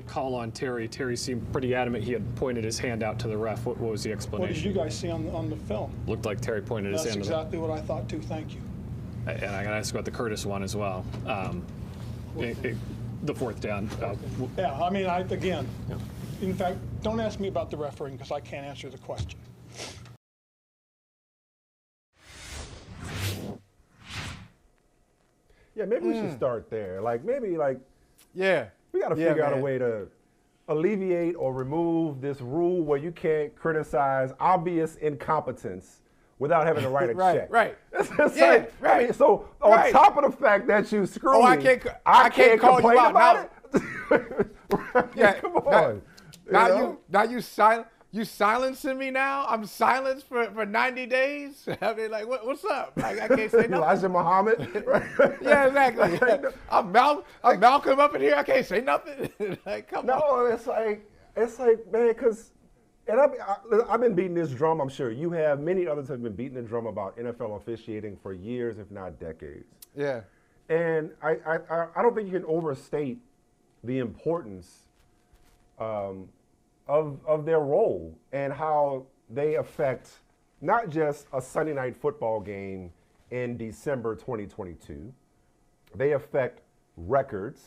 call on Terry. Terry seemed pretty adamant he had pointed his hand out to the ref. What was the explanation? What did you guys see on the film? Looked like Terry pointed his hand. That's exactly what I thought too. Thank you. And I got to ask about the Curtis one as well. The fourth down. Yeah, I mean, again, in fact, don't ask me about the refereeing because I can't answer the question. Yeah, maybe we should start there. Yeah. We got to figure out a way to alleviate or remove this rule where you can't criticize obvious incompetence without having to write a check. Right. It's right. I mean, so on top of the fact that you screw me, I can't complain about it. Yeah, come on. Now you silencing me now? I'm silenced for 90 days? I mean, like, what's up? Like, I can't say nothing. Elijah Muhammad. Right? Yeah, exactly. I'm Malcolm up in here. I can't say nothing. Like, come on. No, it's like, man, because, and I've been beating this drum. I'm sure you have. Many others have been beating the drum about NFL officiating for years, if not decades. Yeah. And I don't think you can overstate the importance of their role and how they affect not just a Sunday night football game in December 2022. They affect records.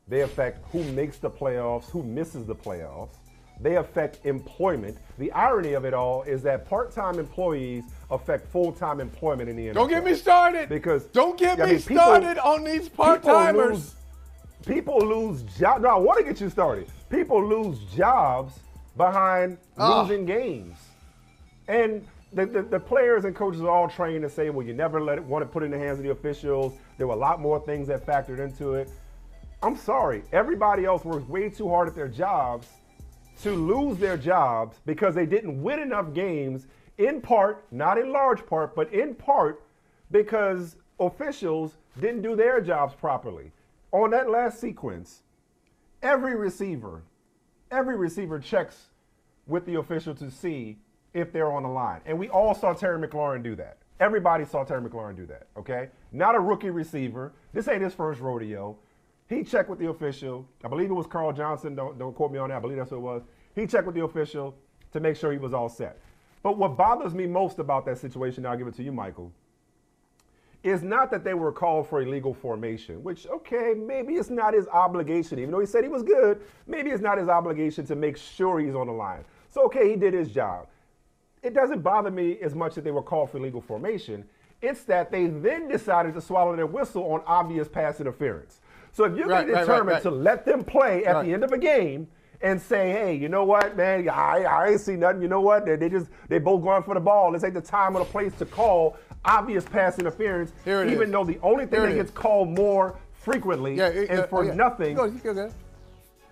They affect who makes the playoffs, who misses the playoffs. They affect employment. The irony of it all is that part-time employees affect full-time employment in the NFL. Don't get me started. Don't get me started on these part-timers. People lose jobs. No, I want to get you started. People lose jobs behind losing games. And the players and coaches are all trained to say, well, you never want to put it in the hands of the officials. There were a lot more things that factored into it. I'm sorry. Everybody else works way too hard at their jobs to lose their jobs because they didn't win enough games, in part, not in large part, but in part because officials didn't do their jobs properly. On that last sequence, every receiver checks with the official to see if they're on the line. And we all saw Terry McLaurin do that. Everybody saw Terry McLaurin do that, okay? Not a rookie receiver. This ain't his first rodeo. He checked with the official. I believe it was Carl Johnson. Don't quote me on that. I believe that's what it was. He checked with the official to make sure he was all set. But what bothers me most about that situation, and I'll give it to you, Michael, is not that they were called for illegal formation, which, okay, maybe it's not his obligation. Even though he said he was good, maybe it's not his obligation to make sure he's on the line. So, okay, he did his job. It doesn't bother me as much that they were called for illegal formation. It's that they then decided to swallow their whistle on obvious pass interference. So if you're determined to let them play at the end of a game and say, hey, you know what, man, I ain't see nothing. You know what? They both going for the ball. This ain't the time or the place to call obvious pass interference, even though the only thing that gets called more frequently and for nothing.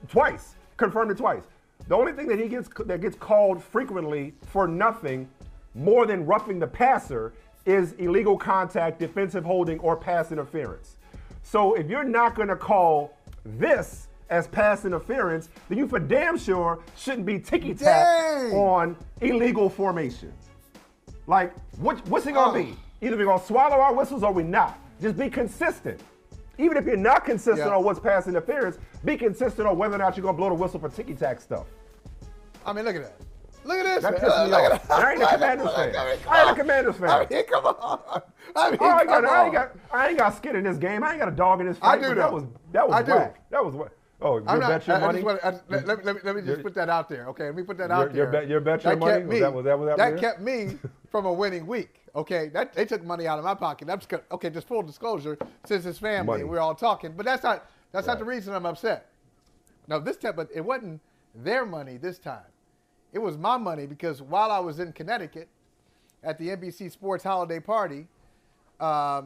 Twice. Confirmed it twice. The only thing that gets called frequently for nothing more than roughing the passer is illegal contact, defensive holding, or pass interference. So if you're not going to call this as pass interference, then you for damn sure shouldn't be ticky-tack on illegal formation. Like, what's it going to be? Either we're going to swallow our whistles or we're not. Just be consistent. Even if you're not consistent on what's pass interference, be consistent on whether or not you're going to blow the whistle for ticky-tack stuff. I mean, look at that. Look at this. That pisses me off. I ain't a Commanders fan. I ain't a Commanders fan. I mean, come on. I ain't got skin in this game. I ain't got a dog in this fight. I do, that was whack. That was what. Oh, you bet your money? Let me just put that out there, okay? Let me put that out there. Your bet your money? That kept me from a winning week, okay? They took money out of my pocket. That's good. Okay, just full disclosure, since it's family and we're all talking. But that's not the reason I'm upset. No, this time, but it wasn't their money this time. It was my money because while I was in Connecticut at the NBC Sports Holiday Party, I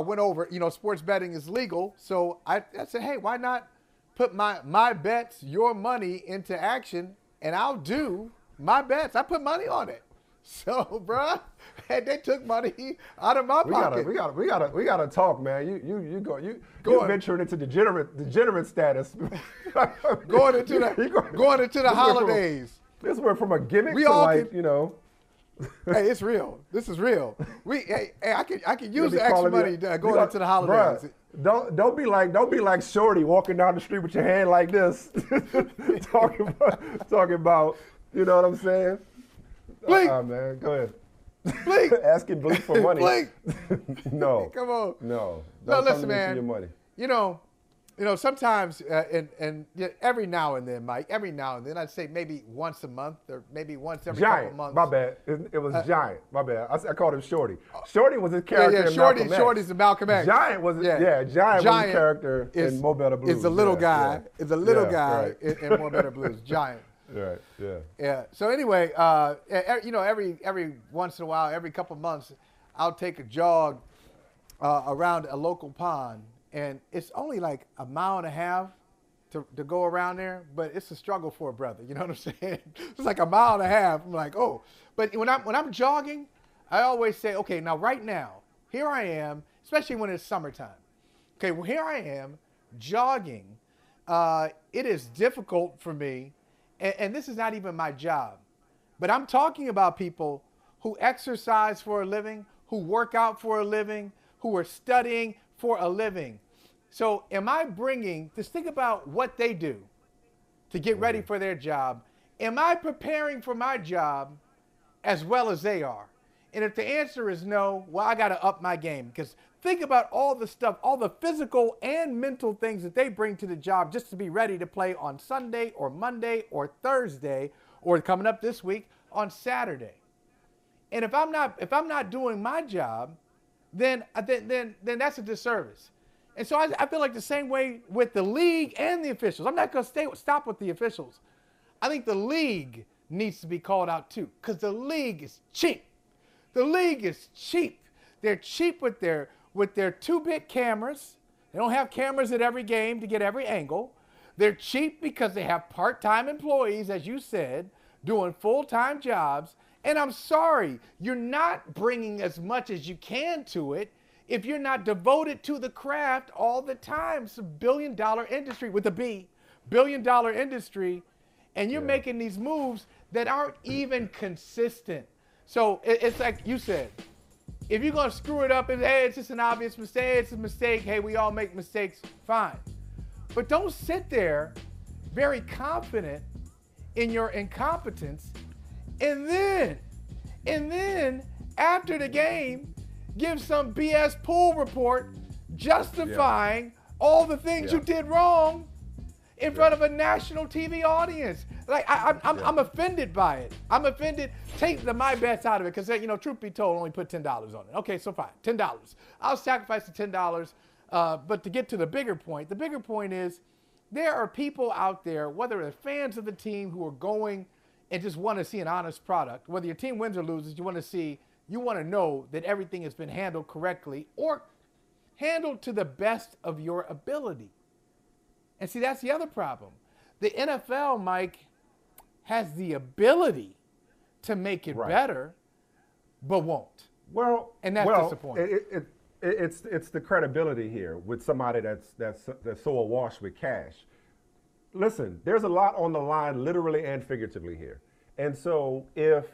went over, sports betting is legal. So I said, hey, why not put my bets, your money into action, and I'll do my bets. I put money on it. So, bruh, they took money out of my pocket. We gotta talk, man. You venturing into degenerate status. going into the holidays. This went from a gimmick to Hey, it's real. This is real. Hey, I can use be the extra calling me- money going into the holidays. Bruh, don't be like Shorty walking down the street with your hand like this, talking about, you know what I'm saying? Blink. Man, go ahead. Blink. Asking Blink for money. Blink. No. Come on. No. No, Don't listen, come to me for man. your money. You know, sometimes, and every now and then, Mike, every now and then, I'd say maybe once a month or maybe once every couple months. My bad. It was Giant. My bad. I called him Shorty. Shorty was his character in Malcolm X. Shorty's in Malcolm X. Giant was Giant was his character in More Better Blues. Is a little guy. Yeah. Is a little Yeah, guy right. in More Better Blues. Giant. Right. Yeah. Yeah. So anyway, every once in a while, every couple months, I'll take a jog around a local pond, and it's only like a mile and a half to go around there, but it's a struggle for a brother. You know what I'm saying? It's like a mile and a half. I'm like, oh. But when I'm jogging, I always say, okay, now right now, here I am, especially when it's summertime. Okay, well, here I am jogging. It is difficult for me. And this is not even my job, but I'm talking about people who exercise for a living, who work out for a living, who are studying for a living. So am I bringing, just think about what they do to get ready for their job. Am I preparing for my job as well as they are? And if the answer is no, well, I got to up my game, because think about all the stuff, all the physical and mental things that they bring to the job just to be ready to play on Sunday or Monday or Thursday, or coming up this week on Saturday. And if I'm not doing my job, then that's a disservice. And so I feel like the same way with the league and the officials. I'm not going to stop with the officials. I think the league needs to be called out too, because the league is cheap. The league is cheap. They're cheap with their 2-bit cameras. They don't have cameras at every game to get every angle. They're cheap because they have part-time employees, as you said, doing full-time jobs. And I'm sorry, you're not bringing as much as you can to it if you're not devoted to the craft all the time. It's a billion-dollar industry with a B, billion-dollar industry, and you're making these moves that aren't even consistent. So it's like you said, if you're going to screw it up and, hey, it's just an obvious mistake, it's a mistake, hey, we all make mistakes, fine. But don't sit there very confident in your incompetence and then after the game, give some BS pool report justifying all the things you did wrong in front of a national TV audience. Like, I'm offended by it. I'm offended. Take the my bets out of it, because, truth be told, only put $10 on it. Okay, so fine, $10. I'll sacrifice the $10. But to get to the bigger point is there are people out there, whether they're fans of the team who are going and just want to see an honest product. Whether your team wins or loses, you want to know that everything has been handled correctly or handled to the best of your ability. And see, that's the other problem. The NFL, Mike, has the ability to make it better, but won't. Well, and that's disappointing. It's the credibility here with somebody that's so awash with cash. Listen, there's a lot on the line, literally and figuratively here. And so if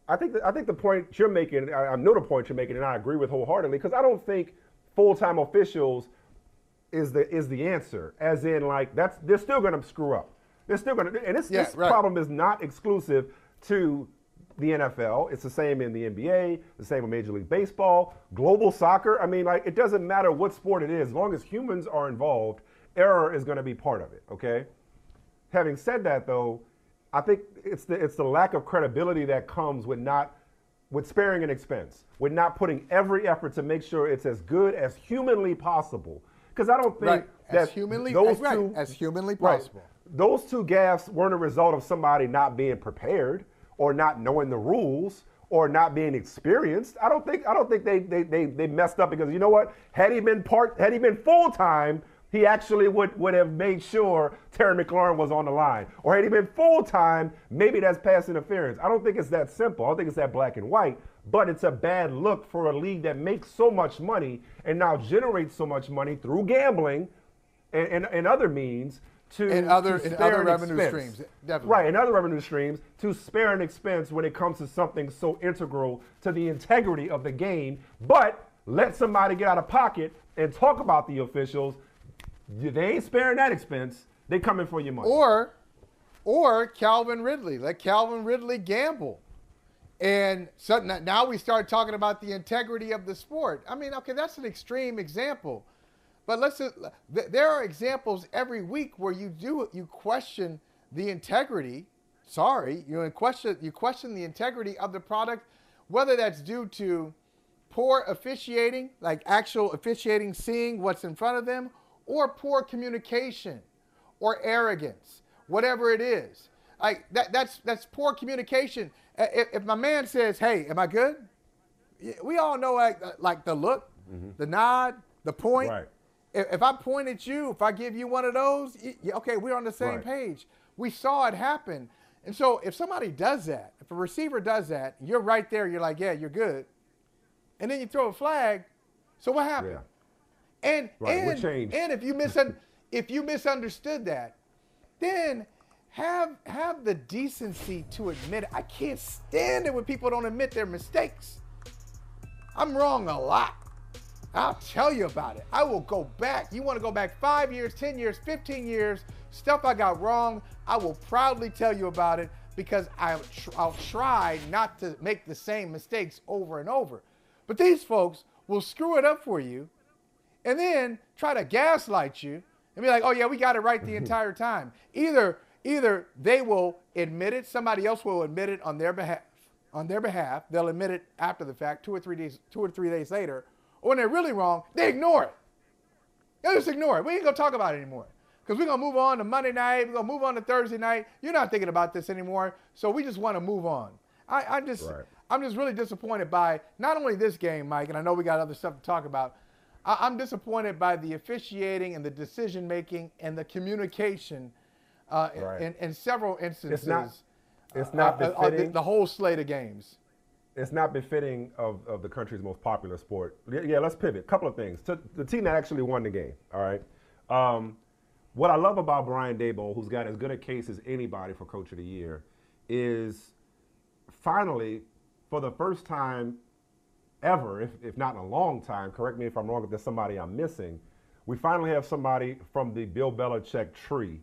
I think the point you're making, I know the point you're making, and I agree with wholeheartedly, because I don't think full-time officials is the answer. As in, like, they're still going to screw up. They're still going to, and this problem is not exclusive to the NFL. It's the same in the NBA, the same in Major League Baseball, global soccer. I mean, like, it doesn't matter what sport it is. As long as humans are involved, error is going to be part of it, okay? Having said that, though, I think it's the lack of credibility that comes with sparing an expense, with not putting every effort to make sure it's as good as humanly possible. Because I don't think that as humanly possible. Those two gaffes weren't a result of somebody not being prepared or not knowing the rules or not being experienced. I don't think they messed up because, you know what? Had he been full time, he actually would have made sure Terry McLaurin was on the line. Or had he been full time, maybe that's pass interference. I don't think it's that simple. I don't think it's that black and white. But it's a bad look for a league that makes so much money and now generates so much money through gambling and other means to in other spare an revenue expense. streams, definitely. Right, in other revenue streams, to spare an expense when it comes to something so integral to the integrity of the game, but let somebody get out of pocket and talk about the officials. They ain't sparing that expense. They coming for your money. Or Calvin Ridley. Let Calvin Ridley gamble. And so now we start talking about the integrity of the sport. I mean, okay, that's an extreme example. But there are examples every week where you question the integrity. You question the integrity of the product, whether that's due to poor officiating, like actual officiating, seeing what's in front of them, or poor communication, or arrogance, whatever it is. Like that's poor communication. If my man says, "Hey, am I good?" We all know like the look, the nod, the point. Right. If I point at you, if I give you one of those, okay, we're on the same page. We saw it happen. And so if somebody does that, if a receiver does that, you're right there, you're like, yeah, you're good. And then you throw a flag, so what happened? Yeah. And if you misunderstood that, then have the decency to admit it. I can't stand it when people don't admit their mistakes. I'm wrong a lot. I'll tell you about it. I will go back. You want to go back 5 years, 10 years, 15 years, stuff I got wrong, I will proudly tell you about it because I'll try not to make the same mistakes over and over. But these folks will screw it up for you and then try to gaslight you and be like, oh, yeah, we got it right the entire time. Either they will admit it, somebody else will admit it on their behalf. They'll admit it after the fact, 2 or 3 days later. Or when they're really wrong, they ignore it. They just ignore it. We ain't going to talk about it anymore. Because we're going to move on to Monday night. We're going to move on to Thursday night. You're not thinking about this anymore. So we just want to move on. I'm just really disappointed by not only this game, Mike, and I know we got other stuff to talk about. I'm disappointed by the officiating and the decision-making and the communication in several instances. It's not befitting. The whole slate of games. It's not befitting of the country's most popular sport. Yeah, let's pivot. Couple of things. The team that actually won the game, all right? What I love about Brian Daboll, who's got as good a case as anybody for Coach of the Year, is finally, for the first time ever, if not in a long time, correct me if I'm wrong, if there's somebody I'm missing, we finally have somebody from the Bill Belichick tree,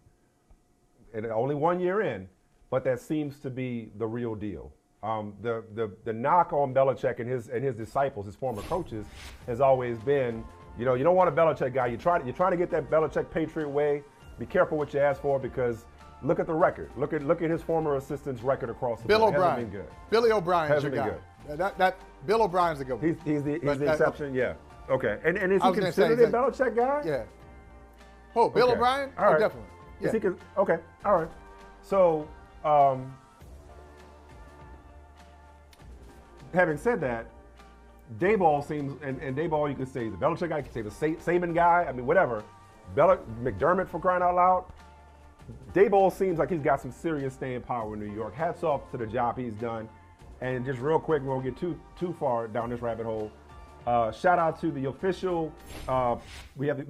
and only 1 year in, but that seems to be the real deal. The knock on Belichick and his disciples, his former coaches, has always been, you don't want a Belichick guy. You're trying to get that Belichick Patriot way. Be careful what you ask for because look at the record. Look at his former assistant's record across the board. Bill O'Brien. Hasn't been good. Billy O'Brien's Hasn't your been guy. good. Bill O'Brien's a good one. He's the exception. Yeah. Okay. And is he was gonna considered say, a Belichick guy? Yeah. Oh, Bill Okay. O'Brien? All right. Oh, definitely. Yeah. Is he okay. All right. So, having said that, Daboll seems, and Daboll, you could say the Belichick guy, you could say the Saban guy, I mean, whatever. McDermott, for crying out loud. Daboll seems like he's got some serious staying power in New York. Hats off to the job he's done. And just real quick, we won't get too far down this rabbit hole. Shout out to the official. We have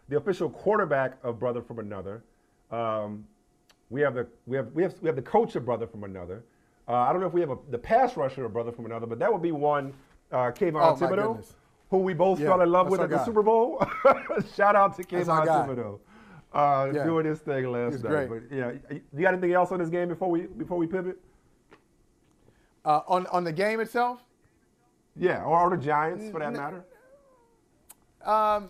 the official quarterback of Brother from Another. We have the coach of Brother from Another. I don't know if we have the pass rusher of Brother from Another, but that would be one. Kayvon Thibodeau, who we both fell in love with at the Super Bowl. Shout out to Kayvon Thibodeau doing his thing last night. Great. But yeah, you got anything else on this game before we pivot? On the game itself? Yeah, or the Giants for that matter. I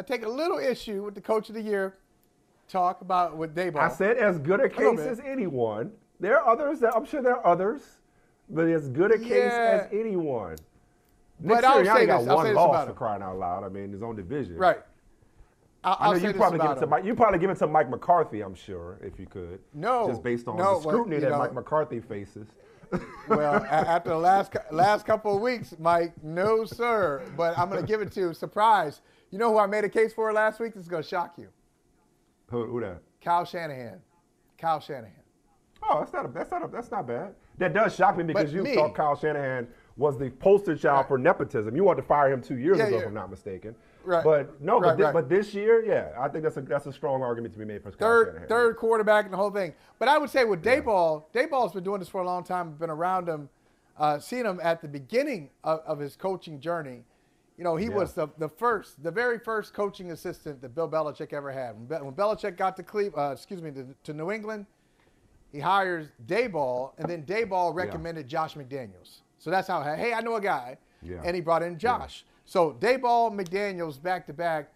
take a little issue with the Coach of the Year talk about with Daboll. I said as good a case as anyone. There are others. I'm sure there are others, but as good a case as anyone. Nick Sirianni got one loss for crying out loud. I mean, his own division. Right. I know you probably give it to Mike McCarthy. I'm sure if you could. No. Just based on the scrutiny that Mike McCarthy faces. Well, after the last couple of weeks, Mike, no sir. But I'm going to give it to surprise. You know who I made a case for last week? This is going to shock you. Who that? Kyle Shanahan. Oh, that's not bad. That does shock me because you thought Kyle Shanahan was the poster child for nepotism. You wanted to fire him 2 years ago, yeah. if I'm not mistaken. Right. But no, Right, right. but this year, yeah, I think that's a strong argument to be made for Kyle Shanahan. Third quarterback and the whole thing. But I would say with Daboll, Daboll's been doing this for a long time. I've been around him, seen him at the beginning of his coaching journey. You know, he was the very first coaching assistant that Bill Belichick ever had. When Belichick got to New England, he hires Daboll, and then Daboll recommended Josh McDaniels. So that's how, hey, I know a guy, and he brought in Josh. So Daboll, McDaniels back to back,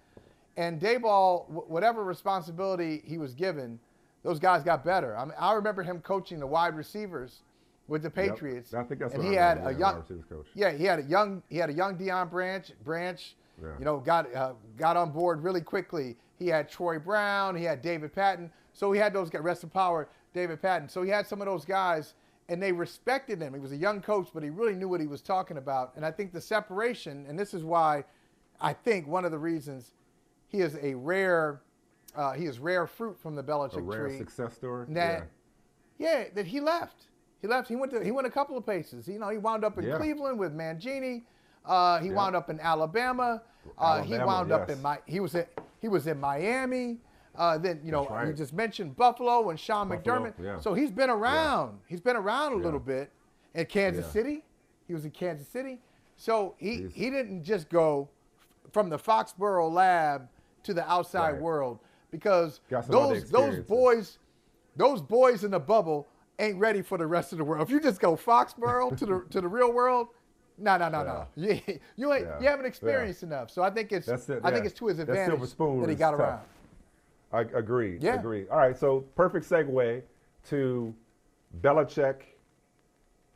and Daboll, whatever responsibility he was given, those guys got better. I mean, I remember him coaching the wide receivers with the Patriots. I think that's and what he I had remember, a young wide receivers coach. Yeah, he had a young Deion Branch. You know, got on board really quickly. He had Troy Brown. He had David Patton. So he had those guys. Rest in power, David Patton. So he had some of those guys, and they respected him. He was a young coach, but he really knew what he was talking about. And I think the separation, and this is why I think one of the reasons he is rare fruit from the Belichick tree. A rare success story. That he left. He went a couple of places. You know, he wound up in Cleveland with Mangini. He wound up in Alabama. He wound up in he was in Miami. Then you just mentioned Buffalo and Sean McDermott. Yeah. So he's been around. He's been around a little bit. In Kansas City, he was in Kansas City. So he didn't just go from the Foxborough lab to the outside world, because those boys in the bubble ain't ready for the rest of the world. If you just go Foxborough to the real world, no. You haven't experienced enough. So I think it's to his advantage that he got around. I agree. Yeah. Agree. All right, so perfect segue to Belichick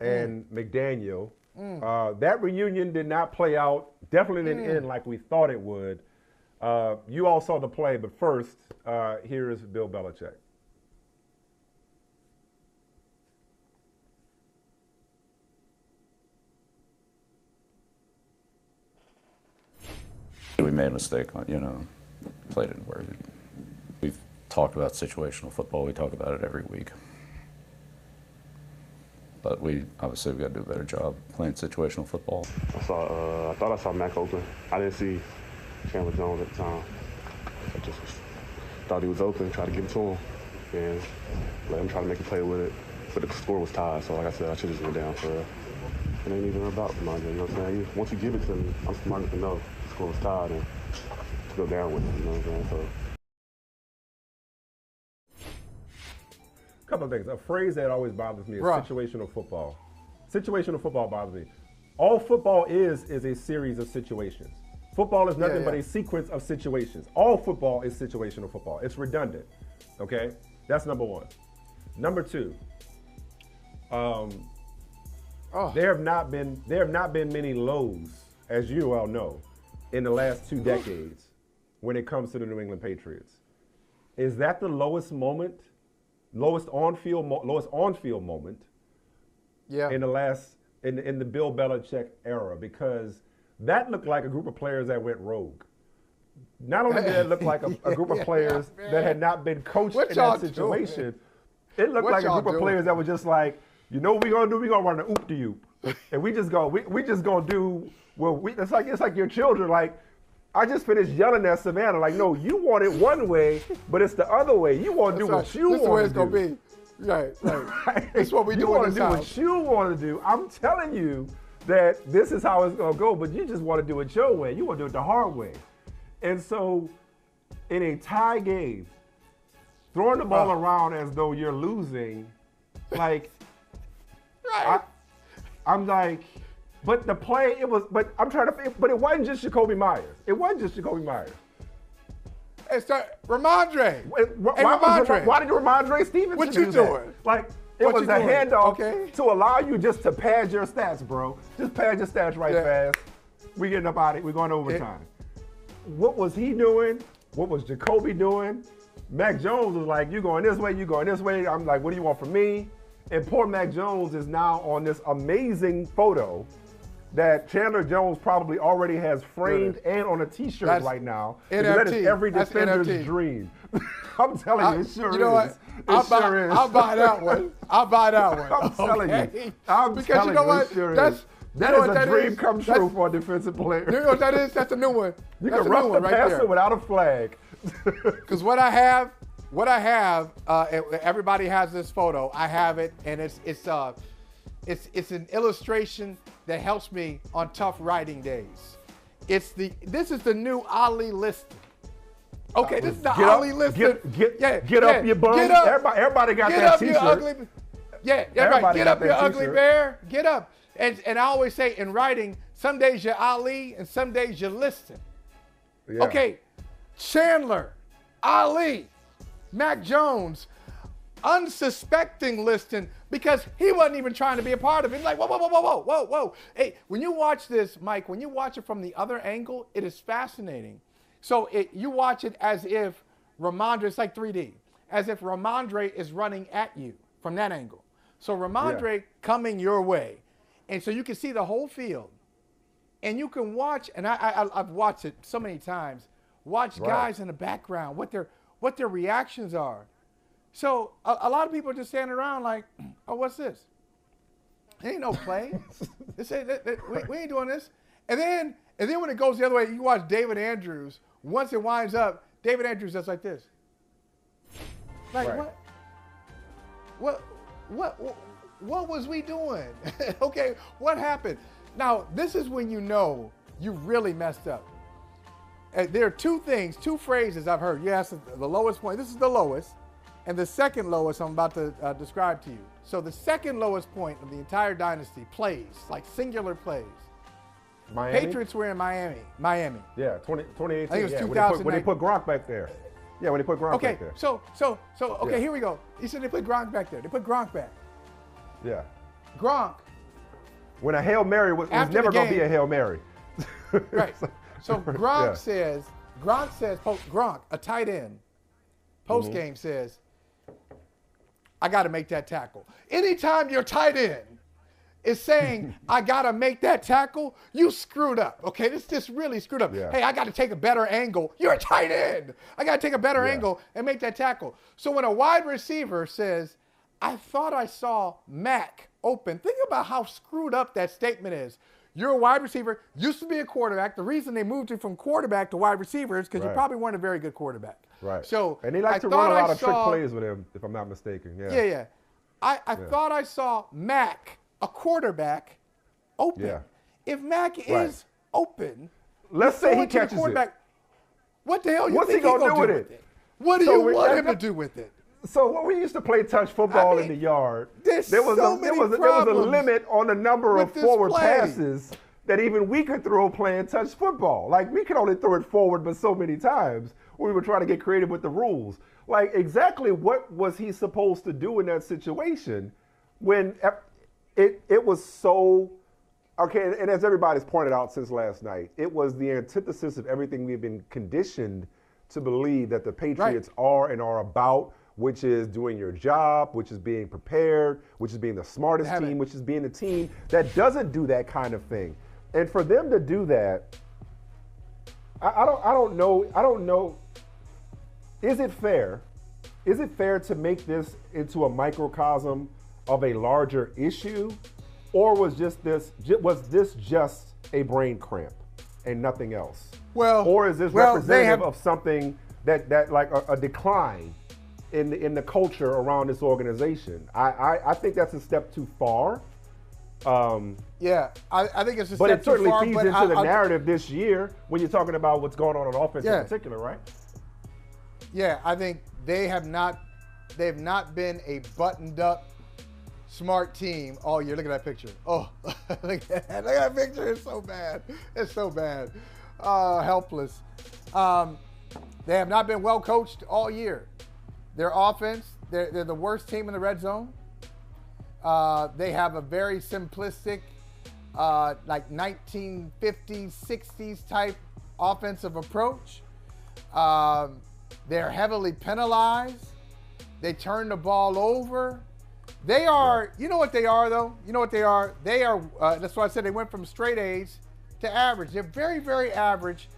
and McDaniel. That reunion did not play out. Definitely didn't end like we thought it would. You all saw the play, but first, here is Bill Belichick. We made a mistake, play didn't work. We've talked about situational football. We talk about it every week. But we've got to do a better job playing situational football. I thought I saw Mac open. I didn't see Chandler Jones at the time. I just thought he was open, tried to get to him, and let him try to make a play with it. But the score was tied, so like I said, I should have just went down for it. It ain't even about Ramondre, you know what I'm saying? Once you give it to me, I'm smart enough to know the score was tied and to go down with it, you know what I'm saying? So. Couple of things. A phrase that always bothers me is situational football. Situational football bothers me. All football is a series of situations. Football is nothing but a sequence of situations. All football is situational football. It's redundant. Okay? That's number one. Number two, there have not been many lows, as you all know, in the last 2 decades when it comes to the New England Patriots. Is that the lowest moment? Lowest on-field moment in the Bill Belichick era, because that looked like a group of players that went rogue. Not only did it look like a group of players that had not been coached in that situation, it looked like a group of players that were just like, you know what we're gonna do? We're gonna run an oop-de-oop, and we just gonna do it's like your children like. I just finished yelling at Savannah, like, no, you want it one way, but it's the other way. You want to do what you want to do. This is the way it's going to be. Right. That's what we do in this house. You want to do what you want to do. I'm telling you that this is how it's going to go, but you just want to do it your way. You want to do it the hard way. And so in a tie game, throwing the ball around as though you're losing, like, I'm like, but the play, it wasn't just Jacoby Myers. It wasn't just Jacoby Myers. It's Ramondre. Why did Ramondre Stevenson do that? Like, it was a handoff to allow you just to pad your stats, bro. Just pad your stats fast. We getting up out of it. We're going to overtime. What was he doing? What was Jacoby doing? Mac Jones was like, you going this way, you going this way. I'm like, what do you want from me? And poor Mac Jones is now on this amazing photo that Chandler Jones probably already has framed and on a T-shirt right now. NFT. That is every defender's dream. I'm telling you, it sure is. You know what? I'll buy that one. I'm telling you. Because you know what? That is a dream come true for a defensive player. You know what that is? That's a new one. You That's can a rush new the one right passer there. without a flag. Because what I have, everybody has this photo. I have it, and it's an illustration that helps me on tough writing days. This is the new Ali listing. Okay, this is the Ali listing. Get up, you bum. Everybody got that T-shirt. Everybody get up, you ugly bear. Get up. And I always say in writing, some days you're Ali and some days you're listing. Yeah. Okay, Chandler, Ali, Mac Jones, unsuspecting listing because he wasn't even trying to be a part of it. He's like, whoa. Hey, when you watch this, Mike, when you watch it from the other angle, it is fascinating. So you watch it as if Ramondre, it's like 3D, as if Ramondre is running at you from that angle. So Ramondre coming your way. And so you can see the whole field. And you can watch, and I've watched it so many times, guys in the background, what their reactions are. So a lot of people are just standing around like, oh, what's this? It ain't no play. We ain't doing this. And then when it goes the other way, you watch David Andrews. Once it winds up, David Andrews does like this. Like what was we doing? Okay, what happened? Now, this is when you know you really messed up. There are two phrases I've heard. You asked the lowest point. This is the lowest. And the second lowest I'm about to describe to you. So the second lowest point of the entire dynasty, plays, like singular plays. Miami? Patriots were in Miami. Yeah, 2018. I think it was 2009. When they put Gronk back there. Yeah, when they put Gronk back there. Okay, here we go. He said they put Gronk back there. They put Gronk back. Yeah. Gronk. When a Hail Mary was never going to be a Hail Mary. Right. So Gronk says, Gronk, a tight end, post-game says, I got to make that tackle. Anytime your tight end is saying, I got to make that tackle, you screwed up. Okay, this just really screwed up. Yeah. Hey, I got to take a better angle. You're a tight end. I got to take a better angle and make that tackle. So when a wide receiver says, I thought I saw Mac open, think about how screwed up that statement is. You're a wide receiver, used to be a quarterback. The reason they moved you from quarterback to wide receiver is because you probably weren't a very good quarterback. Right. So and they like to run a lot of trick plays with him, if I'm not mistaken. Yeah. I thought I saw Mac, a quarterback, open. Yeah. If Mac is open, let's say he catches it. What the hell you What's think he gonna do with it? What do you want him to do with it? So when we used to play touch football in the yard, there was a limit on the number of forward passes that even we could throw playing touch football. Like, we could only throw it forward but so many times. We were trying to get creative with the rules. Like, exactly what was he supposed to do in that situation when it was so, okay, and as everybody's pointed out since last night, it was the antithesis of everything we've been conditioned to believe that the Patriots are and are about, which is doing your job, which is being prepared, which is being the smartest team, which is being a team that doesn't do that kind of thing. And for them to do that, I don't know. Is it fair? Is it fair to make this into a microcosm of a larger issue, or was this just a brain cramp and nothing else? Or is this representative of something that like a decline in the culture around this organization? I think that's a step too far. I think it's a step too far. But it certainly feeds into the narrative this year when you're talking about what's going on offense in particular, right? Yeah, I think they have not been a buttoned up, smart team all year. Look at that picture. Oh, look at that picture. It's so bad. It's so bad. Helpless. They have not been well coached all year. Their offense, they're the worst team in the red zone. They have a very simplistic, like 1950s, 60s type offensive approach. They're heavily penalized. They turn the ball over. They are, you know what they are, though? You know what they are? They are, that's why I said they went from straight A's to average. They're very, very average.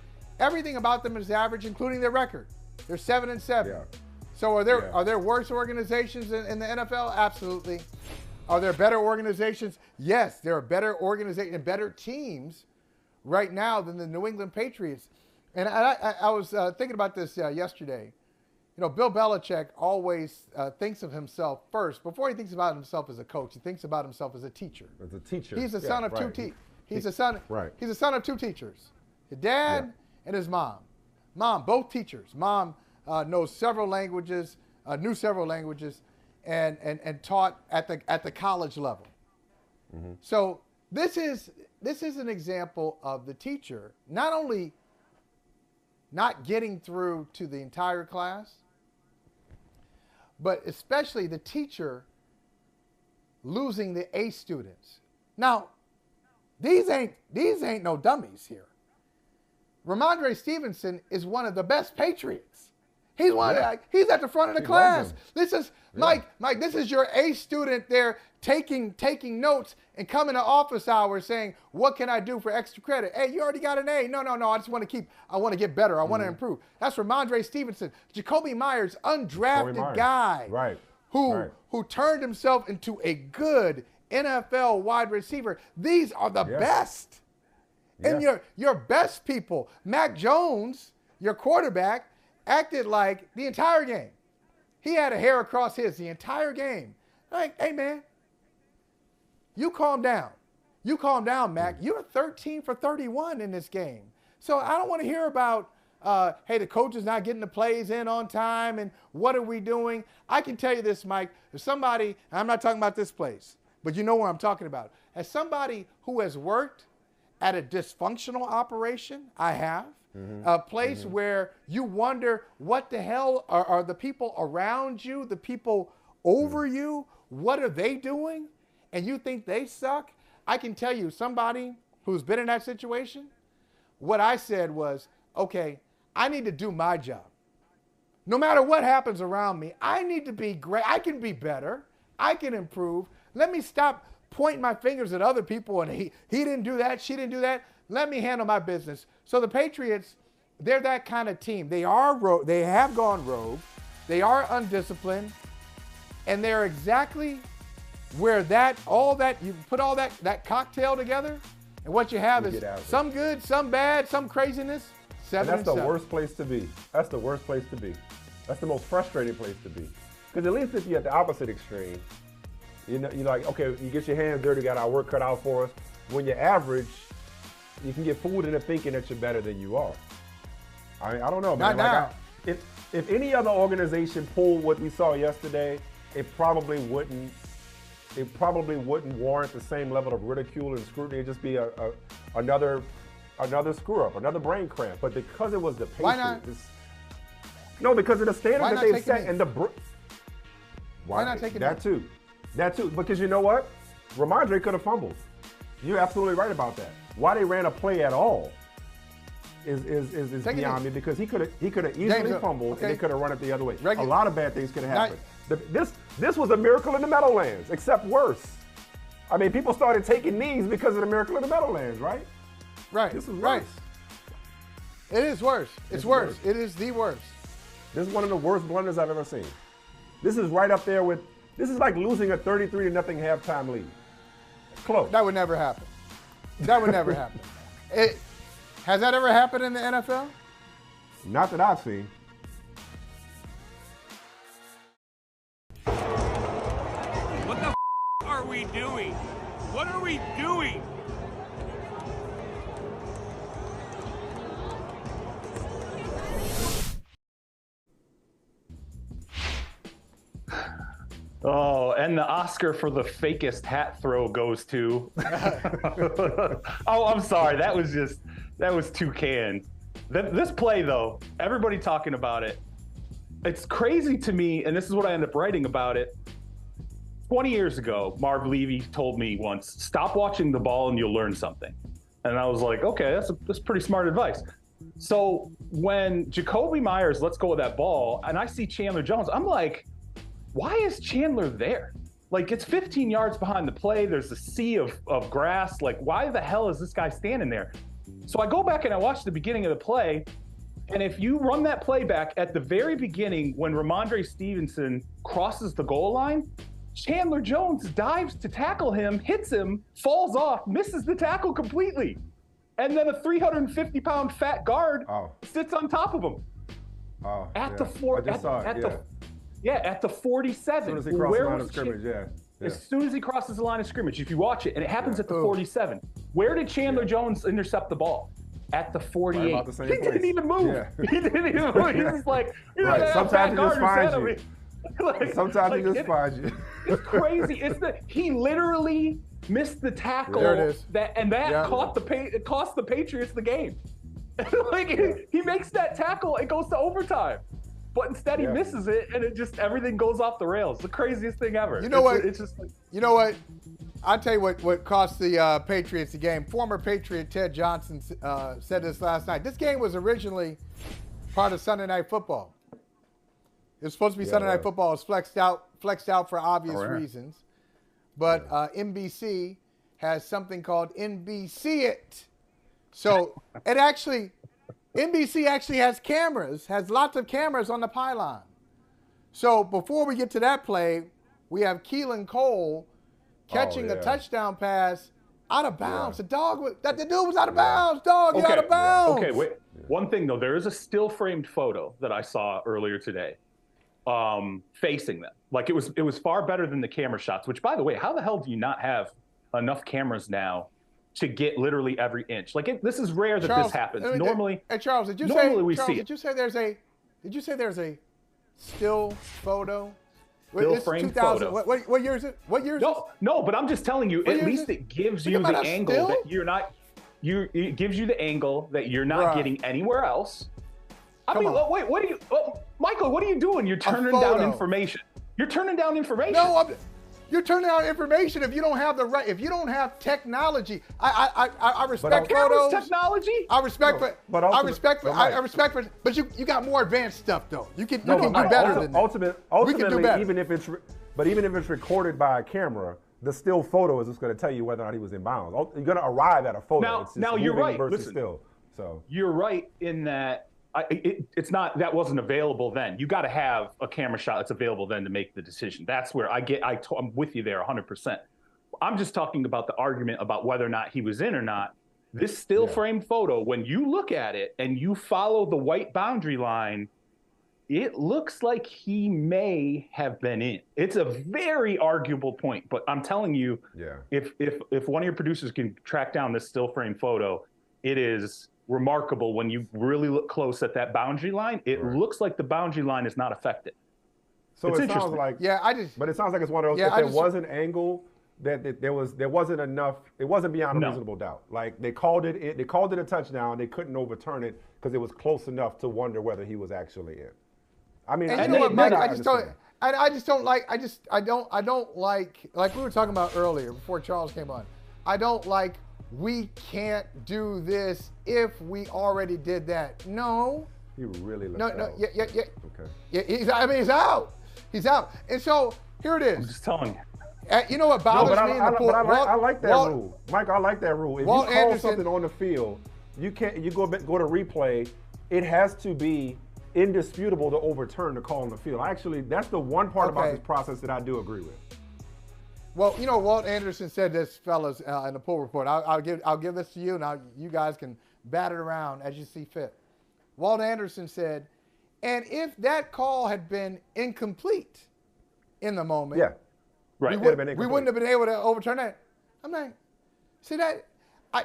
Everything about them is average, including their record. They're 7-7. Yeah. So are there worse organizations in the NFL? Absolutely. Are there better organizations? Yes, there are better organizations and better teams right now than the New England Patriots. And I was thinking about this yesterday. You know, Bill Belichick always thinks of himself first. Before he thinks about himself as a coach, he thinks about himself as a teacher. As a teacher. He's the son of He's a son. Right. He's a son of two teachers. His dad and his mom. Mom, both teachers. Mom knows several languages, knew several languages, and taught at the college level. Mm-hmm. So this is an example of the teacher not only not getting through to the entire class, but especially the teacher losing the A students. Now, these ain't no dummies here. Ramondre Stevenson is one of the best Patriots. He's he's at the front of the class. This is Mike, this is your A student there taking notes and coming to office hours saying, what can I do for extra credit? Hey, you already got an A. No, I just want to get better. I want to improve. That's Ramondre Stevenson. Jacoby Myers, undrafted guy. Who turned himself into a good NFL wide receiver. These are the best. And your best people, Mac Jones, your quarterback, acted like the entire game. He had a hair across the entire game. Like, hey, man, you calm down. You calm down, Mac. You're 13 for 31 in this game. So I don't want to hear about, hey, the coach is not getting the plays in on time and what are we doing? I can tell you this, Mike. There's somebody, and I'm not talking about this place, but you know what I'm talking about. As somebody who has worked at a dysfunctional operation, I have, a place where you wonder what the hell are the people around you, the people over you, what are they doing? And you think they suck? I can tell you, somebody who's been in that situation, what I said was, okay, I need to do my job. No matter what happens around me, I need to be great. I can be better. I can improve. Let me stop pointing my fingers at other people and he didn't do that, she didn't do that. Let me handle my business. So the Patriots, they're that kind of team. They have gone rogue. They are undisciplined. And they're exactly where you put all that cocktail together, and what you have is some good, some bad, some craziness. 7-7. And that's the worst place to be. That's the worst place to be. That's the most frustrating place to be. Because at least if you're at the opposite extreme, you know, you're like, okay, you get your hands dirty, got our work cut out for us. When you're average, you can get fooled into thinking that you're better than you are. I mean, I don't know, man. If any other organization pulled what we saw yesterday, it probably wouldn't warrant the same level of ridicule and scrutiny. It'd just be another screw up, another brain cramp. But because it was the Patriots, because of the standard that they set and why not take it that too? That too, because you know what? Ramondre could have fumbled. You're absolutely right about that. Why they ran a play at all is beyond me, because he could have easily fumbled and they could have run it the other way. A lot of bad things could have happened. This was a miracle in the Meadowlands, except worse. I mean, people started taking knees because of the miracle in the Meadowlands, right? Right. This is worse. It is worse. It's worse. It is the worst. This is one of the worst blunders I've ever seen. This is right up there with. This is like losing a 33-0 halftime lead. Close. That would never happen. That would never happen. Has that ever happened in the NFL? Not that I've seen. What the are we doing? What are we doing? Oh, and the Oscar for the fakest hat throw goes to. Oh, I'm sorry. That was too canned. This play, though, everybody talking about it. It's crazy to me, and this is what I end up writing about it. 20 years ago, Marv Levy told me once, stop watching the ball and you'll learn something. And I was like, okay, that's pretty smart advice. So when Jacoby Myers lets go of that ball, and I see Chandler Jones, I'm like, why is Chandler there? Like, it's 15 yards behind the play. There's a sea of grass. Like, why the hell is this guy standing there? So I go back and I watch the beginning of the play. And if you run that play back at the very beginning, when Ramondre Stevenson crosses the goal line, Chandler Jones dives to tackle him, hits him, falls off, misses the tackle completely. And then a 350-pound fat guard sits on top of him. At the 47. As soon as he crosses the line of scrimmage, As soon as he crosses the line of scrimmage, if you watch it, and it happens at the 47. Where did Chandler Jones intercept the ball? At the 48. Right, the he didn't even move. Yeah. He didn't even move. He's just like, sometimes he just finds you. Sometimes he just finds you. It's crazy. He literally missed the tackle. There it is. That cost the Patriots the game. He makes that tackle, it goes to overtime. But instead he misses it, and everything goes off the rails. The craziest thing ever. You know what? It's just you know what? I'll tell you what cost the Patriots the game. Former Patriot Ted Johnson said this last night. This game was originally part of Sunday Night Football. It was supposed to be Sunday Night Football. It was flexed out for obvious reasons. But NBC has something called NBC It. So NBC actually has lots of cameras on the pylon. So before we get to that play, we have Keelan Cole catching a touchdown pass out of bounds. The dude was out of bounds. Dog, you're out of bounds. Okay, wait. One thing though, there is a still framed photo that I saw earlier today, facing them. Like it was far better than the camera shots. Which, by the way, how the hell do you not have enough cameras now to get literally every inch? This is rare that this happens. Normally, Charles, did you say there's a still photo? Still framed photo. What year is it? What year is it? No, but I'm just telling you, at least it gives you the angle that you're not. It gives you the angle that you're not getting anywhere else. I mean, wait, what are you, Michael? What are you doing? You're turning down information. You're turning down information. No, you're turning down information if you don't have if you don't have technology. I respect photos. Technology. I respect but you got more advanced stuff though. You can do better than that. Ultimately, even if it's recorded by a camera, the still photo is just going to tell you whether or not he was in bounds. You're going to arrive at a photo. Now you're right. Listen, you're right in that. It's not that wasn't available then. You got to have a camera shot that's available then to make the decision. That's where I'm with you there 100%. I'm just talking about the argument about whether or not he was in or not. This still framed photo, when you look at it and you follow the white boundary line, it looks like he may have been in. It's a very arguable point, but I'm telling you, if one of your producers can track down this still frame photo, it is remarkable. When you really look close at that boundary line, it looks like the boundary line is not affected. So it sounds like but it sounds like it's one of those. If there was an angle that there wasn't enough. It wasn't beyond a reasonable doubt. Like they called it a touchdown. They couldn't overturn it because it was close enough to wonder whether he was actually in. I mean, and you know what, Mike? I don't like. Like we were talking about earlier before Charles came on. I don't like. We can't do this if we already did that. No. He really looks out. Okay. Yeah, he's out. He's out. And so here it is. I'm just telling you. You know what bothers me? I like that rule, Mike. I like that rule. If Walt you call Anderson, something on the field, you can't. You go to replay. It has to be indisputable to overturn the call on the field. Actually, that's the one part about this process that I do agree with. Well, you know, Walt Anderson said this, fellas, in the poll report. I'll give this to you. Now you guys can bat it around as you see fit. Walt Anderson said, and if that call had been incomplete in the moment, we wouldn't have been able to overturn that. I'm like, see that?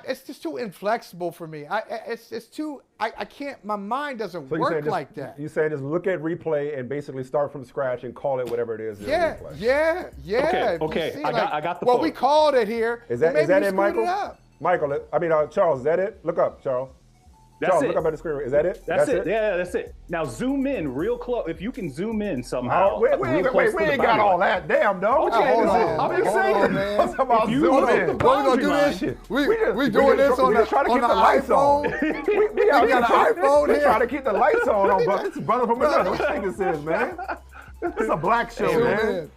It's just too inflexible for me. It's too. I can't. My mind doesn't work like that. You say just look at replay and basically start from scratch and call it whatever it is. Yeah. Okay. I got the. Well, we called it here. Is that it, Michael? Michael, Charles, is that it? Look up, Charles. Charles, look up at the screen. Is that it? That's it. Yeah, that's it. Now zoom in real close. If you can zoom in somehow. We ain't got all that. Damn, dog. I'm just saying, man. What's about zoom in? What we gonna do this shit? We doing this on the iPhone. We got an iPhone here. Trying to keep the lights on, but it's brother from another. What you think this is, man? It's a black show, man.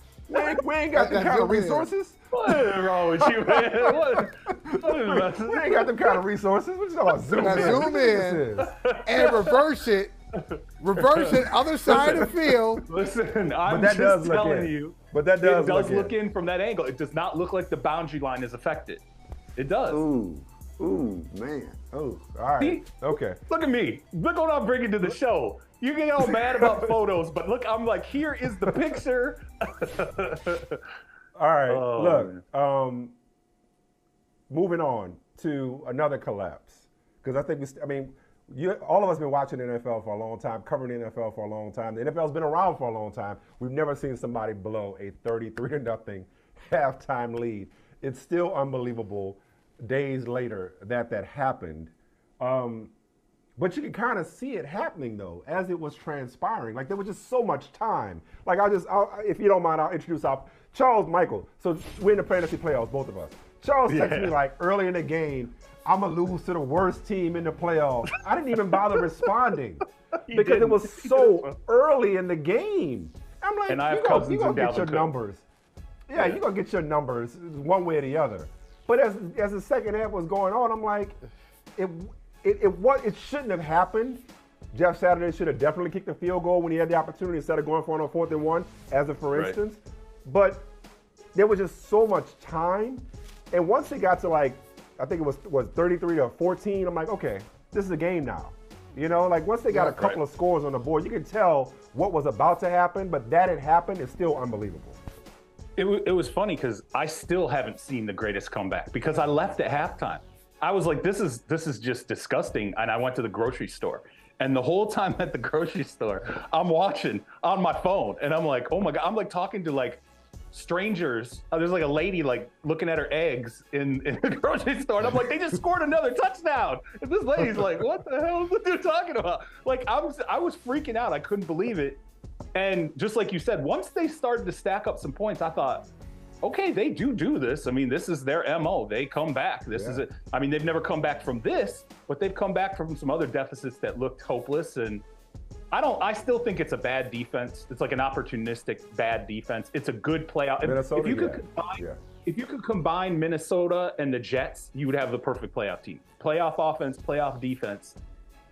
We ain't got them kind of resources. What is wrong with you, man? What we ain't got them kind of resources. What you talking about? Zoom in and reverse it Reverse it, other side of the field. Listen, I'm that does just look telling in. you. But that does it does look look in from that angle. It does not look like the boundary line is affected. It does. Ooh, man. Oh, all right. Okay. Look at me. Look what I'm bringing to the show. You get all mad about photos, but look, I'm like, here is the picture. All right. Oh, Look, moving on to another collapse. Because I think, all of us have been watching the NFL for a long time, covering the NFL for a long time. The NFL's been around for a long time. We've never seen somebody blow a 33-0 halftime lead. It's still unbelievable days later that happened. But you can kind of see it happening, though, as it was transpiring. Like, there was just so much time. Like, if you don't mind, I'll introduce Charles Michael. So we're in the fantasy playoffs, both of us. Charles texted me, like, early in the game, I'm going to lose to the worst team in the playoffs. I didn't even bother responding because it was so early in the game. I'm like, you're going to get your numbers. Yeah, you're going to get your numbers one way or the other. But as the second half was going on, I'm like, it shouldn't have happened. Jeff Saturday should have definitely kicked the field goal when he had the opportunity instead of going for it on 4th and 1, as a for instance. But there was just so much time. And once it got to, like, I think it was 33-14, I'm like, okay, this is a game now. You know, like, once they got a couple of scores on the board, you can tell what was about to happen, but that it happened is still unbelievable. It was funny because I still haven't seen the greatest comeback because I left at halftime. I was like, this is just disgusting. And I went to the grocery store. And the whole time at the grocery store, I'm watching on my phone. And I'm like, oh my God, I'm like talking to like strangers. There's like a lady like looking at her eggs in the grocery store. And I'm like, they just scored another touchdown. And this lady's like, what the hell is what they're talking about? Like, I was freaking out. I couldn't believe it. And just like you said, once they started to stack up some points, I thought, okay, they do this. I mean, this is their MO. They come back. This is it. I mean, they've never come back from this, but they've come back from some other deficits that looked hopeless. And I still think it's a bad defense. It's like an opportunistic bad defense. It's a good playoff. If you could combine Minnesota and the Jets, you would have the perfect playoff team. Playoff offense, playoff defense.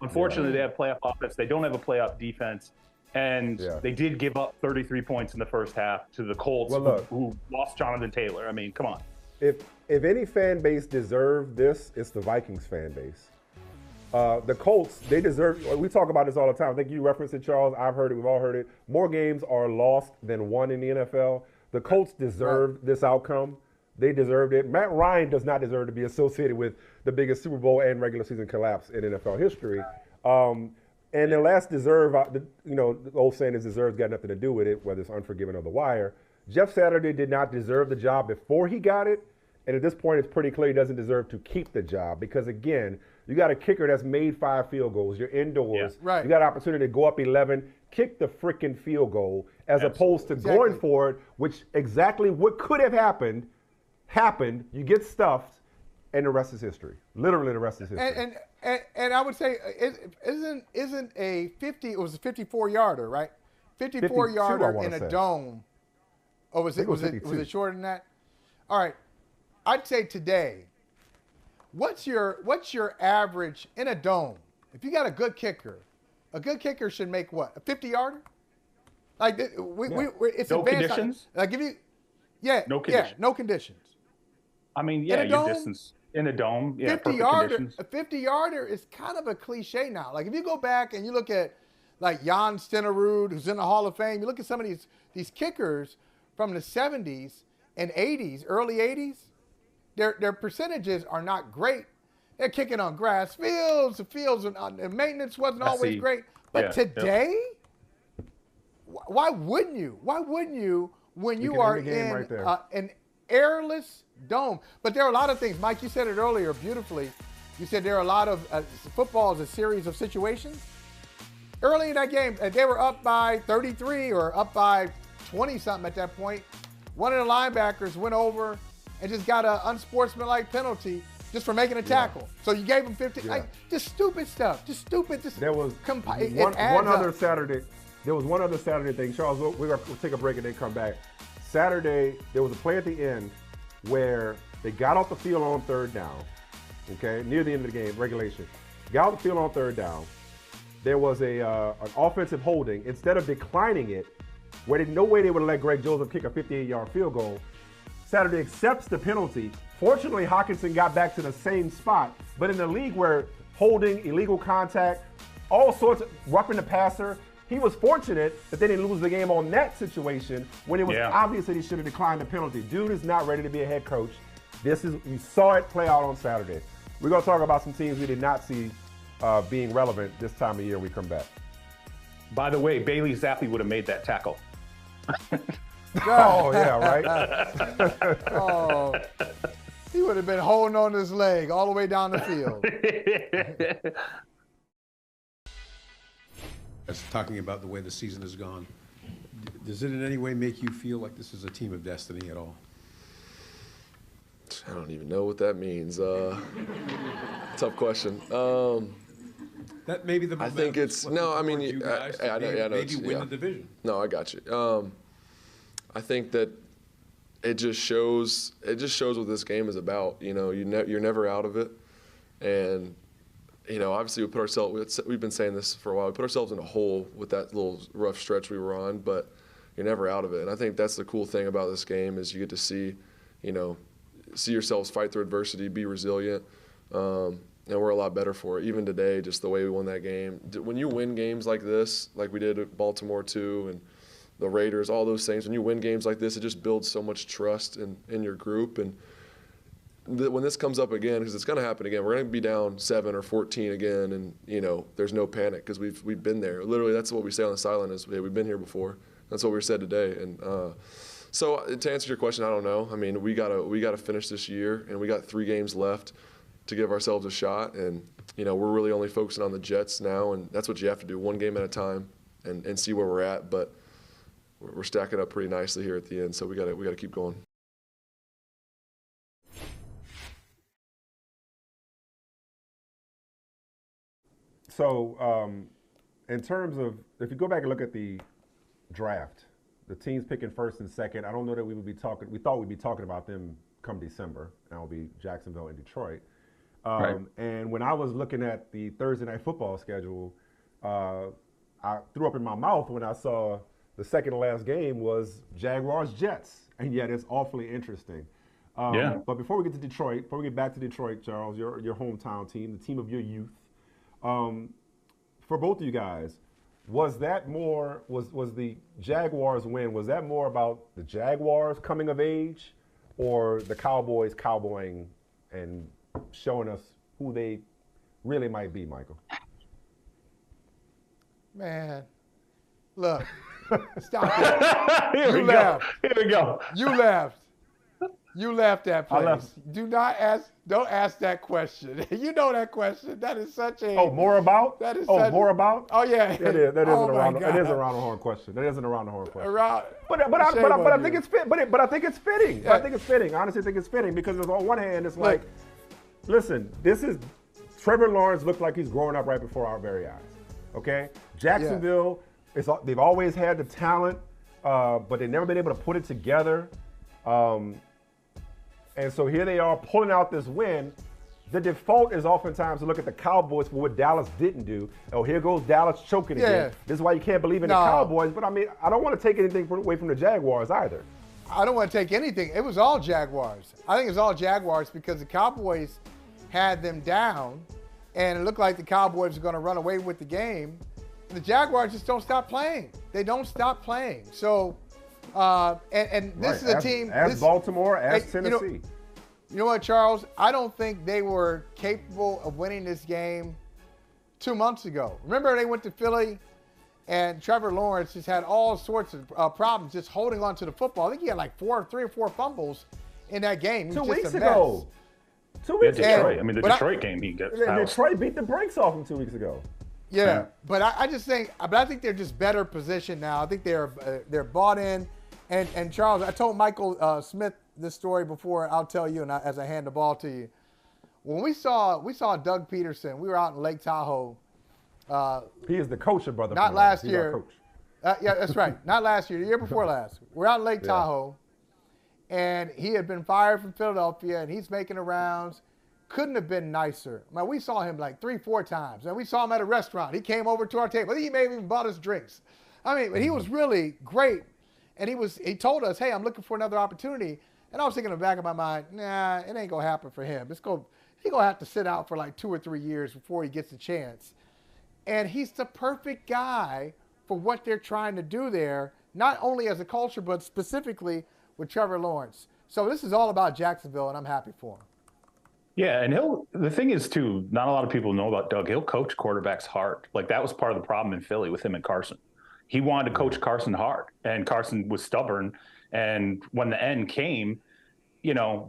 Unfortunately, they have playoff offense. They don't have a playoff defense. And they did give up 33 points in the first half to the Colts, who lost Jonathan Taylor. I mean, come on. If any fan base deserved this, it's the Vikings fan base. The Colts, they deserve. We talk about this all the time. I think you referenced it, Charles. I've heard it. We've all heard it. More games are lost than won in the NFL. The Colts deserved this outcome. They deserved it. Matt Ryan does not deserve to be associated with the biggest Super Bowl and regular season collapse in NFL history. And the last deserve, the old saying is deserve's got nothing to do with it, whether it's Unforgiven or The Wire. Jeff Saturday did not deserve the job before he got it. And at this point, it's pretty clear he doesn't deserve to keep the job because, again, you got a kicker that's made 5 field goals. You're indoors. Yeah, right. You got an opportunity to go up 11, kick the freaking field goal as opposed to going for it, which exactly what could have happened. You get stuffed, and the rest is history. Literally, the rest is history. And I would say, isn't a 50? It was a 54-yarder, right? 54-yarder in a dome. Oh, was it shorter than that? All right, I'd say today. What's your average in a dome? If you got a good kicker should make what, a 50-yarder? Like it's no advanced. Conditions. Like if you, no conditions. No conditions. I mean, your distance. In a dome, 50-yarder. A 50-yarder is kind of a cliche now. Like if you go back and you look at like Jan Stenerud, who's in the Hall of Fame, you look at some of these kickers from the 70s and 80s, early 80s, their percentages are not great. They're kicking on grass fields. The fields and maintenance wasn't always great. But today, why wouldn't you? Why wouldn't you when you are in an airless dome? But there are a lot of things. Mike, you said it earlier beautifully. You said there are a lot of football is a series of situations. Early in that game, they were up by 33 or up by 20-something at that point. One of the linebackers went over and just got an unsportsmanlike penalty just for making a tackle. So you gave him 50. Just stupid stuff. Just stupid. There was one other Saturday. There was one other Saturday thing. Charles, we'll take a break and then come back. Saturday, there was a play at the end where they got off the field on 3rd down, okay, near the end of the game, regulation. Got off the field on 3rd down. there was an offensive holding. Instead of declining it, where there's no way they would have let Greg Joseph kick a 58-yard field goal, Saturday accepts the penalty. Fortunately, Hawkinson got back to the same spot. But in a league where holding, illegal contact, all sorts of roughing the passer, he was fortunate that they didn't lose the game on that situation when it was obvious that he should have declined the penalty. Dude is not ready to be a head coach. We saw it play out on Saturday. We're going to talk about some teams we did not see being relevant this time of year when we come back. By the way, Bailey Zappi would have made that tackle. Oh, yeah, right? Oh, he would have been holding on his leg all the way down the field. As talking about the way the season has gone, does it in any way make you feel like this is a team of destiny at all? I don't even know what that means. Tough question. That may be the. I think it's no. I mean, I know. Maybe win the division. No, I got you. I think that it just shows. It just shows what this game is about. You know, you're never out of it, and you know, obviously we put ourselves. We've been saying this for a while. We put ourselves in a hole with that little rough stretch we were on, but you're never out of it. And I think that's the cool thing about this game is you get to see, you know, see yourselves fight through adversity, be resilient, and we're a lot better for it. Even today, just the way we won that game. When you win games like this, like we did at Baltimore too, and the Raiders, all those things, when you win games like this, it just builds so much trust in your group. And when this comes up again, because it's going to happen again, we're going to be down 7 or 14 again, and you know, there's no panic because we've been there. Literally, that's what we say on the sideline is, hey, we've been here before. That's what we said today. And so to answer your question, I don't know. I mean, we gotta finish this year, and we got 3 games left to give ourselves a shot. And you know, we're really only focusing on the Jets now, and that's what you have to do, one game at a time, and see where we're at. But we're stacking up pretty nicely here at the end, so we gotta keep going. So, in terms of, if you go back and look at the draft, the teams picking first and second, I don't know that we thought we'd be talking about them come December. That will be Jacksonville and Detroit. Right. And when I was looking at the Thursday night football schedule, I threw up in my mouth when I saw the second to last game was Jaguars-Jets. And yet it's awfully interesting. But before we get back to Detroit, Charles, your hometown team, the team of your youth, for both of you guys, was the Jaguars win, was that more about the Jaguars coming of age or the Cowboys cowboying and showing us who they really might be, Michael? Man, look, stop it. Here we go. You laughed. You left that place. Don't ask that question. You know that question. That is such a. Oh, more about? That is more about? Oh yeah. It is a round the horn question. That isn't a round the horn question. But I think it's fitting. I think it's fitting. I honestly think it's fitting because on one hand it's like, listen, this is Trevor Lawrence looked like he's growing up right before our very eyes. Okay, Jacksonville. They've always had the talent, but they've never been able to put it together. And so here they are pulling out this win. The default is oftentimes to look at the Cowboys for what Dallas didn't do. Oh, here goes Dallas choking again. This is why you can't believe in the Cowboys. But I mean, I don't want to take anything away from the Jaguars either. I don't want to take anything. It was all Jaguars. I think it was all Jaguars because the Cowboys had them down, and it looked like the Cowboys were going to run away with the game. And the Jaguars just don't stop playing. They don't stop playing. So. And this is a team. Baltimore, Tennessee. You know what, Charles? I don't think they were capable of winning this game 2 months ago. Remember, they went to Philly, and Trevor Lawrence just had all sorts of problems just holding on to the football. I think he had like 3 or 4 fumbles in that game. 2 weeks ago. 2 weeks ago. Detroit. I mean, the Detroit game he got. Detroit beat the brakes off him 2 weeks ago. Yeah, but I just think, I think they're just better positioned now. I think they're bought in. And Charles, I told Michael Smith this story before. I'll tell you, and as I hand the ball to you, when we saw Doug Peterson, we were out in Lake Tahoe. He is the coach of Brother. Not last year. Yeah, that's right. Not last year. The year before last. We're out in Lake Tahoe, and he had been fired from Philadelphia, and he's making the rounds. couldn't have been nicer. Man, we saw him like 3-4 times, and we saw him at a restaurant. He came over to our table. He may have even bought us drinks. I mean, but he was really great, and he told us, hey, I'm looking for another opportunity. And I was thinking in the back of my mind, nah, it ain't going to happen for him. He's going to have to sit out for like 2 or 3 years before he gets a chance. And he's the perfect guy for what they're trying to do there, not only as a culture, but specifically with Trevor Lawrence. So this is all about Jacksonville, and I'm happy for him. Yeah, and the thing is, too, not a lot of people know about Doug. He'll coach quarterbacks hard. Like, that was part of the problem in Philly with him and Carson. He wanted to coach Carson hard, and Carson was stubborn. And when the end came,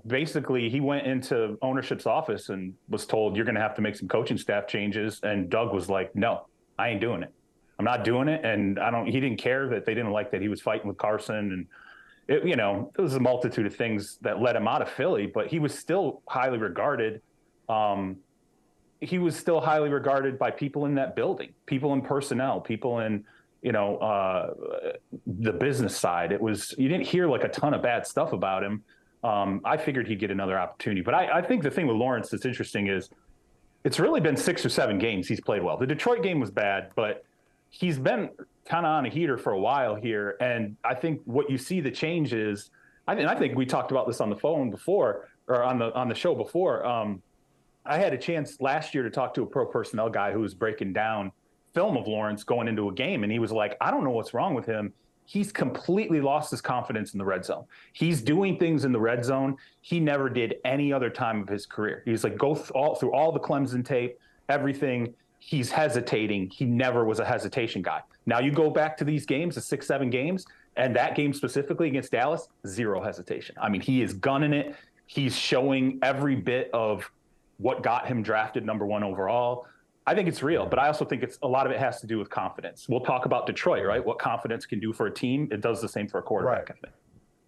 basically he went into ownership's office and was told, you're going to have to make some coaching staff changes. And Doug was like, no, I ain't doing it. I'm not doing it. And he didn't care that they didn't like that he was fighting with Carson. And it was a multitude of things that led him out of Philly, but he was still highly regarded. He was still highly regarded by people in that building, people in personnel, people in, the business side. You didn't hear like a ton of bad stuff about him. I figured he'd get another opportunity, but I think the thing with Lawrence that's interesting is it's really been 6 or 7 games he's played well. The Detroit game was bad, but he's been kind of on a heater for a while here. And I think what you see the change is, I think we talked about this on the phone before, or on the show before. I had a chance last year to talk to a pro personnel guy who was breaking down film of Lawrence going into a game. And he was like, I don't know what's wrong with him. He's completely lost his confidence in the red zone. He's doing things in the red zone he never did any other time of his career. He's like, go through all the Clemson tape, everything. He's hesitating. He never was a hesitation guy. Now you go back to these games, the 6-7 games, and that game specifically against Dallas, 0 hesitation. I mean, he is gunning it. He's showing every bit of what got him drafted #1 overall. I think it's real, but I also think a lot of it has to do with confidence. We'll talk about Detroit, right? What confidence can do for a team. It does the same for a quarterback, right. I think.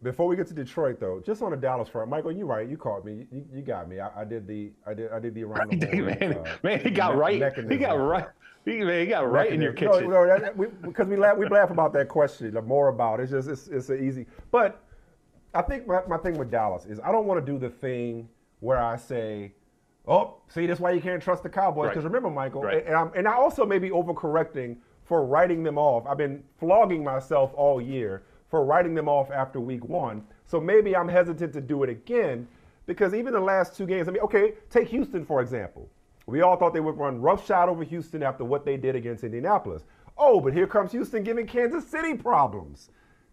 Before we get to Detroit, though, just on the Dallas front, Michael, you're right. You caught me. You got me. I did the around the horn. Man, he got right. Mechanism. He got right. He got right in your kitchen. Because we laugh about that question. The more about it's an easy. But I think my thing with Dallas is I don't want to do the thing where I say, oh, see, that's why you can't trust the Cowboys. Because remember, Michael, and I also may be overcorrecting for writing them off. I've been flogging myself all year for writing them off after week 1. So maybe I'm hesitant to do it again because even the last 2 games, okay, take Houston, for example. We all thought they would run roughshod over Houston after what they did against Indianapolis. Oh, but here comes Houston giving Kansas City problems.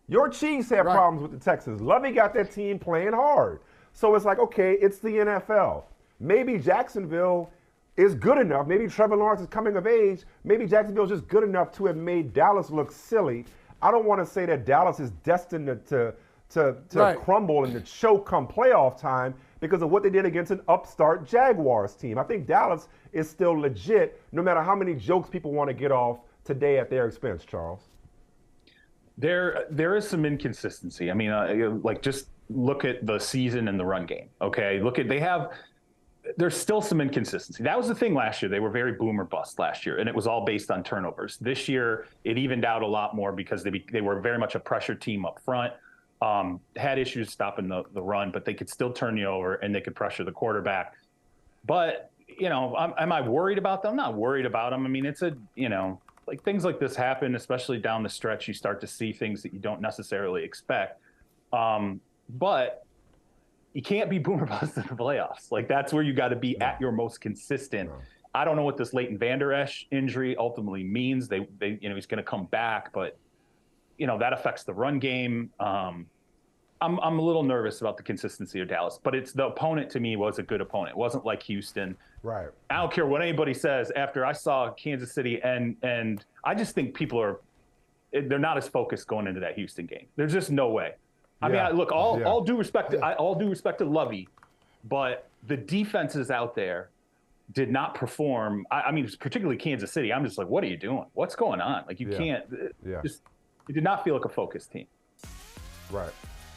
Your Chiefs have problems with the Texans. Lovey got that team playing hard. So it's like, okay, it's the NFL. Maybe Jacksonville is good enough. Maybe Trevor Lawrence is coming of age. Maybe Jacksonville is just good enough to have made Dallas look silly. I don't want to say that Dallas is destined to crumble and to choke come playoff time because of what they did against an upstart Jaguars team. I think Dallas is still legit no matter how many jokes people want to get off today at their expense, Charles. There is some inconsistency. I mean, just look at the season and the run game, okay? There's still some inconsistency. That was the thing last year. They were very boom or bust last year, and it was all based on turnovers. This year, it evened out a lot more because they were very much a pressure team up front, had issues stopping the run, but they could still turn you over, and they could pressure the quarterback. But, am I worried about them? I'm not worried about them. I mean, it's things like this happen, especially down the stretch. You start to see things that you don't necessarily expect. But you can't be boomer bust in the playoffs. Like, that's where you got to be at your most consistent. No. I don't know what this Leighton Vander Esch injury ultimately means. They he's going to come back, but that affects the run game. I'm a little nervous about the consistency of Dallas, but the opponent to me was a good opponent. It wasn't like Houston. Right. I don't care what anybody says after I saw Kansas City, and I just think they're not as focused going into that Houston game. There's just no way. I mean, look, all due respect to Lovey, but the defenses out there did not perform. I mean, particularly Kansas City. I'm just like, what are you doing? What's going on? Like, you can't. It did not feel like a focused team. Right.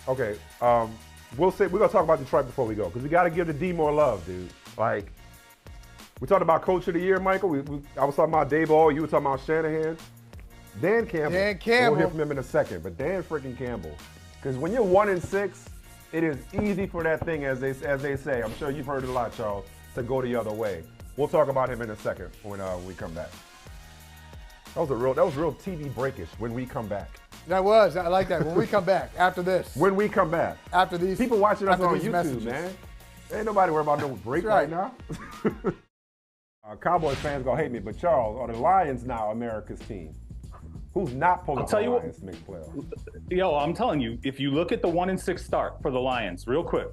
Okay. We're gonna talk about Detroit before we go because we got to give the D more love, dude. Like, we talked about Coach of the Year, Michael. I was talking about Daboll. You were talking about Shanahan. Dan Campbell. We'll hear from him in a second, but Dan freaking Campbell. Because when you're 1-6, it is easy for that thing, as they say. I'm sure you've heard it a lot, Charles. to go the other way. We'll talk about him in a second when we come back. That was real TV breakish. When we come back. That was. I like that. When we come back after this. When we come back. After these. People watching us on YouTube, messages. man. Ain't nobody worried about no break right now. Cowboys fans gonna hate me, but Charles, are the Lions now America's team? Who's not pulling for the Lions to make playoffs? Yo, I'm telling you, if you look at the 1-6 start for the Lions, real quick,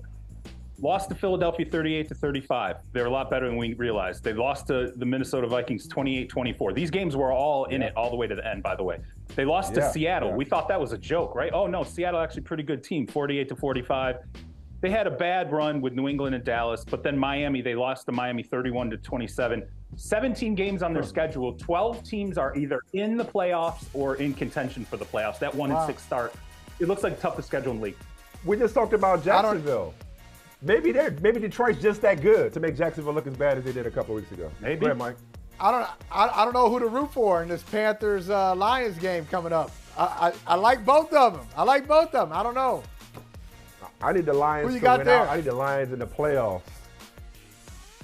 lost to Philadelphia 38-35. They're a lot better than we realized. They lost to the Minnesota Vikings 28-24. These games were all in it all the way to the end, by the way. They lost to Seattle. We thought that was a joke, right? Oh no, Seattle actually pretty good team, 48-45. They had a bad run with New England and Dallas, but then Miami, they lost to Miami 31-27. 17 games on their schedule. 12 teams are either in the playoffs or in contention for the playoffs. That 1-6 start, it looks like the toughest schedule in the league. We just talked about Jacksonville. Maybe Detroit's just that good to make Jacksonville look as bad as they did a couple of weeks ago. Maybe. Go ahead, Mike. I don't know who to root for in this Panthers Lions game coming up. I like both of them. I don't know. I need the Lions Who you to got win there? out. I need the Lions in the playoffs.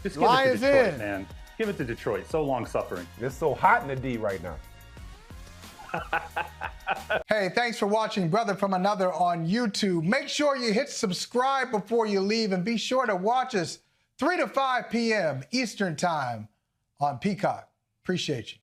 Just give Lions it to Detroit, in. man. Give it to Detroit. So long suffering. It's so hot in the D right now. Hey, thanks for watching Brother from Another on YouTube. Make sure you hit subscribe before you leave, and be sure to watch us 3 to 5 p.m. Eastern Time on Peacock. Appreciate you.